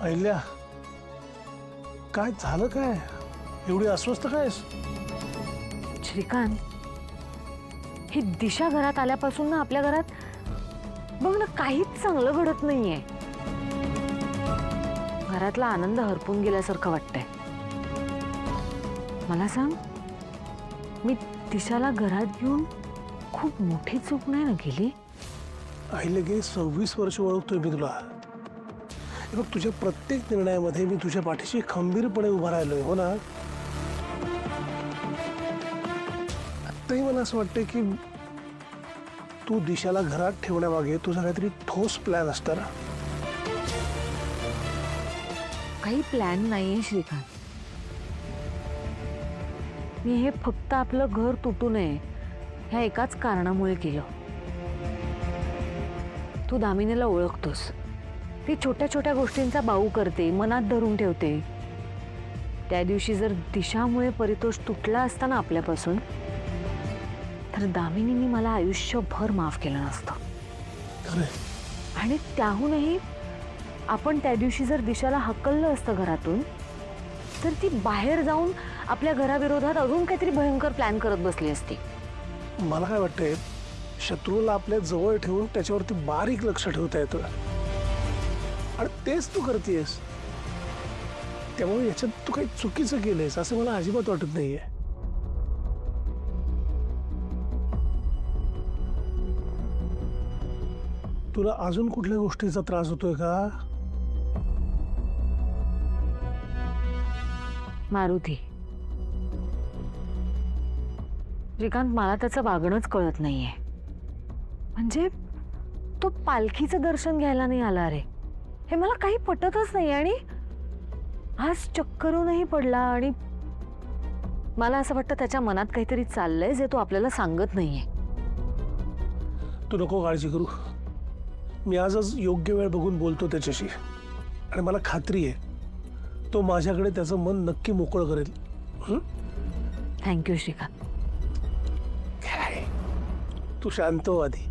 अहिल्या, काय झालं? काय एवढी अस्वस्थ काय? श्रीकांत, ही दिशा घरात आल्यापासून ना आपल्या घरात बघ ना काहीच चांगलं घडत नाहीये. घरातला आनंद हरपून गेल्यासारखं वाटतंय. मला सांग, मी दिशाला घरात घेऊन खूप मोठी चूक नाही ना केली? अहिल्या, गेली 26 वर्ष ओळखतोय मी तुला. हे बघ, तुझ्या प्रत्येक निर्णयामध्ये मी तुझ्या पाठीशी खंबीरपणे उभा राहिलोय, हो ना? आत्ताही मला असं वाटतंय की तू दिशाला घरात ठेवण्यामागे तुझा काहीतरी ठोस प्लॅन असणार. काही प्लॅन नाहीये श्रीकांत. मी हे फक्त आपलं घर तुटू नये ह्या एकाच कारणामुळे केलं. तू दामिनीला ओळखतोस. ती छोट्या छोट्या गोष्टींचा बाऊ करते, मनात धरून ठेवते. त्या दिवशी जर दिशामुळे परितोष तुटला असता ना आपल्यापासून, तर दामिनीने मला आयुष्यभर माफ केलं नसतं. आणि त्याहूनही आपण त्या दिवशी जर दिशाला हकललं असतं घरातून, तर ती बाहेर जाऊन आपल्या घराविरोधात अजून काहीतरी भयंकर प्लॅन करत बसली असती. मला काय वाटतंय, शत्रूला आपल्या जवळ ठेवून त्याच्यावरती बारीक लक्ष ठेवता येतं, आणि तेच तू करतेस. त्यामुळे याच्यात तू काही चुकीचं केलंयस असं मला अजिबात वाटत नाहीये. तुला अजून कुठल्या गोष्टीचा त्रास होतोय का? मारुती, श्रीकांत, मला त्याचं वागणंच कळत नाहीये. म्हणजे तो पालखीचं दर्शन घ्यायला नाही आला रे, हे मला काही पटतच नाही. आणि आज चक्करूनही पडला, आणि मला असं वाटतं त्याच्या मनात काहीतरी चाललंय जे तो आपल्याला सांगत नाहीये. तू नको काळजी करू. मी आजच योग्य वेळ बघून बोलतो त्याच्याशी, आणि मला खात्री आहे तो माझ्याकडे त्याचं मन नक्की मोकळं करेल. थँक्यू श्रीकांत. तू शांत हो आधी.